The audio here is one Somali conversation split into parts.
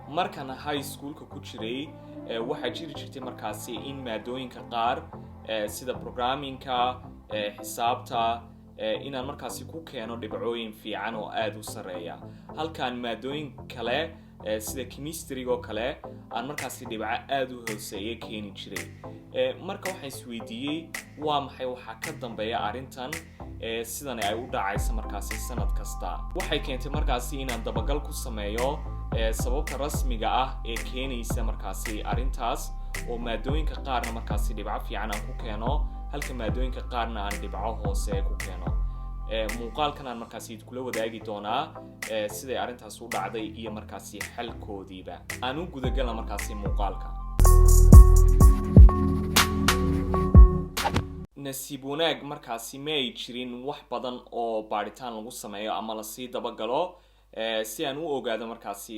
markan high schoolka ku jiray waxaa jiri jirtay markaasi in maadooyinka qaar sida programmingka xisaabta inaan markaasi ku keeno dhibcooyin fiican oo aad u sareeya halkaan maadooyin kale sida chemistry oo kale aan markaasi dhibco aad u hooseeya keeni jiray marka waxaan isweydiiyey waa maxay waxa ka dambeeya arrintan sidan ay u dhacayso markaasi sanad kasta waxay keentay markaasi inaan dabagal ku sameeyo sababta rasmiga ah ee keenaysa markaasi arrintaas oo maadooyinka qaarna markaasi dhibco fiican aan ku keeno halka maadooyinka qaarna aan dhibco hoose ku keeno muuqaalkan aan markaasi kula wadaagi doonaa siday arrintaas u dhacday iyo markaasi xalkoodiiba aan u gudagala markaasi muuqaalka nasiib wanaag markaasi ma ay jirin wax badan oo baaritaan lagu sameeyo ama lasii dabagalo si aan u ogaado markaasi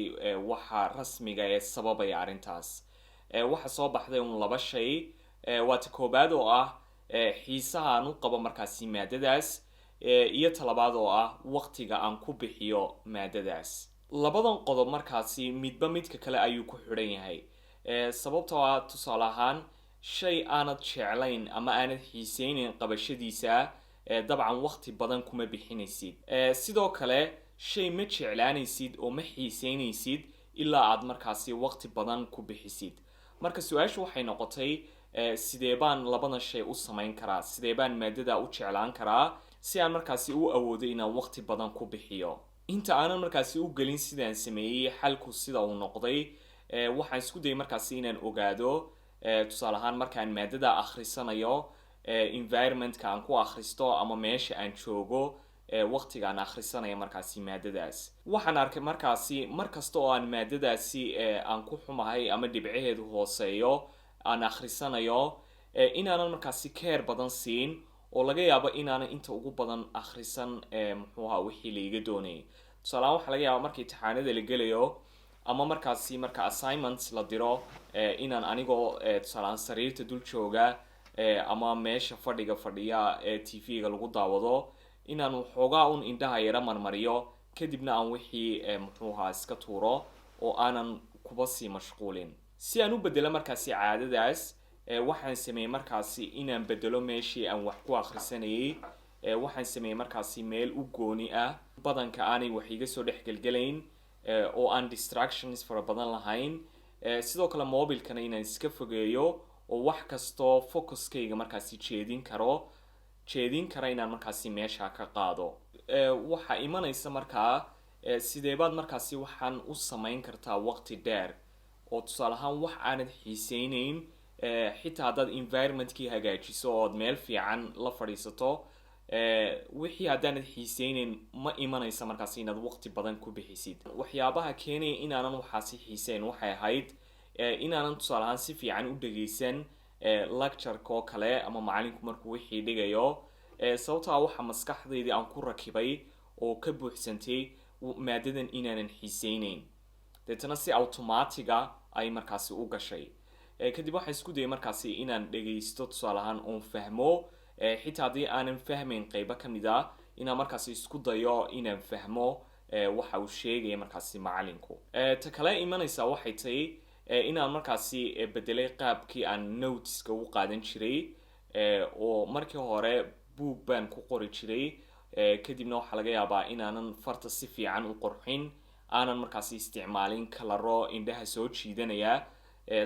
waxa rasmiga ee sababaya arrintaas waxa soo baxday laba shay waa ta koobaad oo ah xiisaha aan u qabo markaasi maadadaas iyo talabaad oo ah waqtiga aan ku bixiyo maadadaas labadan qodob markaasi midba midka kale ayuu ku xidhan yahay sababtoo ah tusaale ahaan shay aanad jeclayn ama aanad xiiseynin qabashadiisa dabcan waqti badan kuma bixinaysid sidoo kale shay ma jeclaanaysid oo ma xiiseynaysid ilaa aad markaasi waqti badan ku bixisid marka su-aashu waxay noqotay sidee baan labadan shay u samayn karaa sidee baan maadada u jeclaan karaa si aan markaasi u awoodo inaan waqti badan ku bixiyo inta aanan markaasi u gelin sidaan sameeyey xalku sida uu noqday waxaan isku dayay markaasi inaan ogaado tusaale ahaan markaan maadada akhrisanayo environmentka aan ku akhristo ama meesha aan joogo waqtiga aan akhrisanayo markaasi maadadaas waxaan arkay markaasi markasta oo aan maadadaasi aan ku xumahay ama dhibcaheedu hooseeyo aan akhrisanayo inaanan markaasi keer badan siin oo laga yaabo inaanan inta ugu badan akhrisan wixii layga doonayay tusaalehaan waxaa laga yaaba marka imtixaanada la gelayo ama markaasi marka assignments la diro inaan anigoo tusaalehaan sariirta dul jooga ama meesha fadhiya tv-ga lagu daawado inaan waxoogaa un indhaha yara marmariyo kadibna aan wixii iska tuuro oo aanan kuba sii mashquulin si aan u bedelo markaasi caadadaas waxaan sameeyey markaasi inaan bedelo meeshii aan wax ku akhrisanayay waxaan sameeyey markaasi meel u gooni ah badanka aanay wax iga soo dhex gelgelayn oo aan distractions fara badan lahayn sidoo kale mobilkana inaan iska fogeeyo oo wax kastoo focuskayga markaasi jeedin kara inaan markaasi meesha ka qaado waxaa imanaysa markaa sideebaad markaasi waxaan u samayn kartaa waqti dheer oo tusaale ahaan wax aanad xiiseyneyn xitaa haddaad environmentkii hagaajiso ood meel fiican la fadhiisato wixii haddaanad xiiseyneyn ma imanaysa markaasi inaad waqti badan ku bixisid waxyaabaha keenaya inaanan waxaasi xiiseyn waxay ahayd inaanan tusaale ahaan si fiican u dhageysan lectureka oo kale ama macalinku markuu wixii dhigayo sababtaa waxa maskaxdaydii aan ku rakibay oo ka buuxsantay maadadan inaanan xiiseyneyn deetana si automatiga ay markaasi u gashay kadib waxaan isku dayay markaasi inaan dhageysto tusaale ahaan oon fahmo xitaa haddii aanan fahmayn qaybo ka mid ah inaan markaasi isku dayo inaan fahmo waxa uu sheegaya markaasi macalinku ta kale imanaysa waxay tahay inaan markaasi bedelay qaabkii aan noteska u qaadan jiray oo markii hore buug baan ku qori jiray kadibna waxaa laga yaabaa inaanan farta si fiican u qorxin aanan markaasi isticmaalin kalaro indhaha soo jiidanaya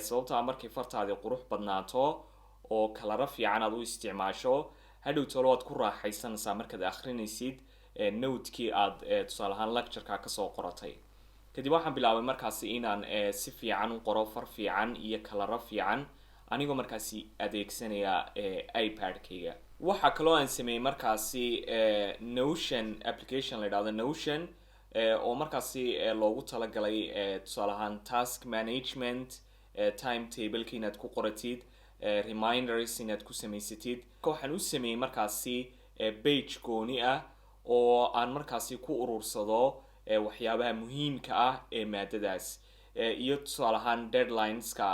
sababtaa markay fartaadi qurux badnaato oo kalaro fiican aad u isticmaasho hadhow tolo waad ku raaxaysanaysaa markaad akhrinaysid notekii aad tusaale ahaan lectureka kasoo qoratay kadib waxaan bilaabay markaasi inaan si fiican u qoro far fiican iyo kalaro fiican anigoo markaasi adeegsanaya iPad-kayga waxaa kaloo aan sameeyey markaasi Notion application la yidhaahdo Notion oo markaasi loogu talagalay tusaale ahaan task management timetable-ka inaad ku qoratid reminders inaad ku samaysatid waxaan u sameeyey markaasi page gooni ah oo aan markaasi ku urursado waxyaabaha muhiimka ah ee maadadaas iyo tusaale ahaan deadlineska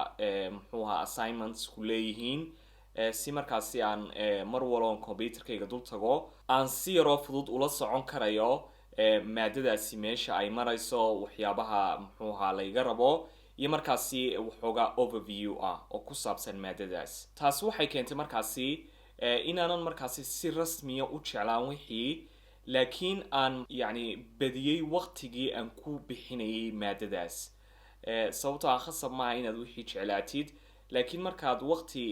assignments ku leeyihiin si markaasi aan mar walba computerkayga dul tago aan si yaroo fudud ula socon karayo maadadaasi meesha ay marayso, waxyaabaha muxuu ahaa layga rabo, iyo markaasi waxoogaa overview oo ku saabsan maadadaas. taasi waxay keentay markaasi inaanan markaasi si rasmiya u jeclaan wixii, laakiin aan yacni badiyey waqtigii aan ku bixinayay maadadaas. sababtoo khasab maaha inaad wixii jeclaatid, laakiin markaad waqti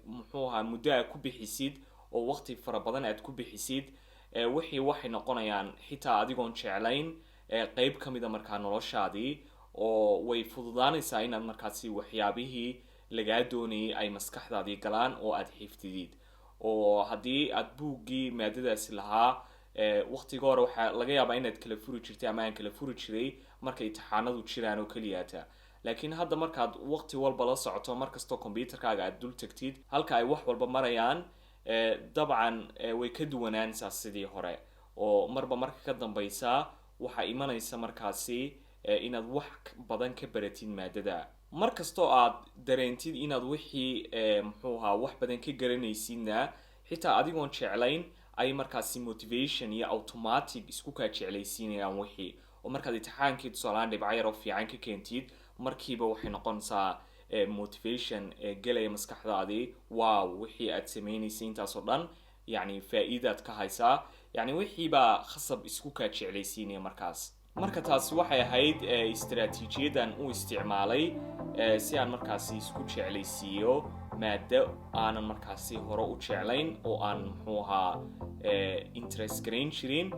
muxuu ahaa muddo aad ku bixisid oo waqti fara badan aad ku bixisid, wixii waxay noqonayaan xitaa adigoon jeclayn qeyb ka mida markaa noloshaadii, oo way fududaanaysaa inaad markaasi waxyaabihii lagaa doonayay ay maskaxdaadii galaan oo aad xifdidid. oo haddii aad buuggii maadadaasi lahaa waqtiga hore waxaa laga yaabaa inaad kala furi jirtay ama aan kala furi jiray markay imtixaanadu jiraan oo keliyaata, laakiin hadda markaad waqti walba la socoto, markastoo computerkaaga aad dul tagtid halka ay wax walba marayaan, dabcan way ka duwanaanaysaa sidii hore, oo marba marka ka dambaysa waxaa imanaysa markaasi inaad wax badan ka baratid maadada. markastoo aad dareentid inaad wixii muxuu ahaa wax badan ka garanaysidna, xitaa adigoon jeclayn ay markaasi motivation iyo automatic isku kaa jeclaysiinayaan wixii, oo markaad imtixaankii tusaalaan dhibco yar oo fiican ka keentid, markiiba waxay noqonaysaa motivation gelaya maskaxdaadii, wow wixii aad sameynaysay intaasoo dhan yacni faa'iidaad ka haysaa, yacni wixiibaa khasab isku kaa jeclaysiinaya markaas. marka taasi waxay ahayd istaraatiijiyadan u isticmaalay si aan markaasi isku jeclaysiiyo maado aanan markaasi hore u jeclayn oo aan muxuu ahaa interest garayn jirin,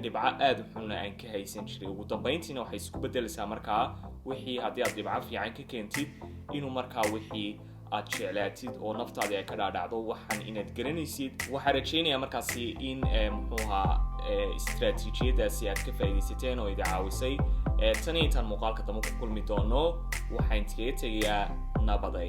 dhibco aad u xunna aan ka haysan jiray. ugu dambeyntiina waxay isku bedelaysaa markaa wixii haddii aad dhibco fiican ka keentid inuu markaa wixii aad jeclaatid oo naftaadii ay ka dhaadhacdo waxaan inaad garanaysid. waxaa rajaynayaa markaasi in muxuu ahaa istaraatiijiyadaasi aad ka faa'iidaysateen oo idin caawisay. tan iyo intaan muuqaalka dambe ku kulmi doono, waxaan kaga tegayaa nabaday.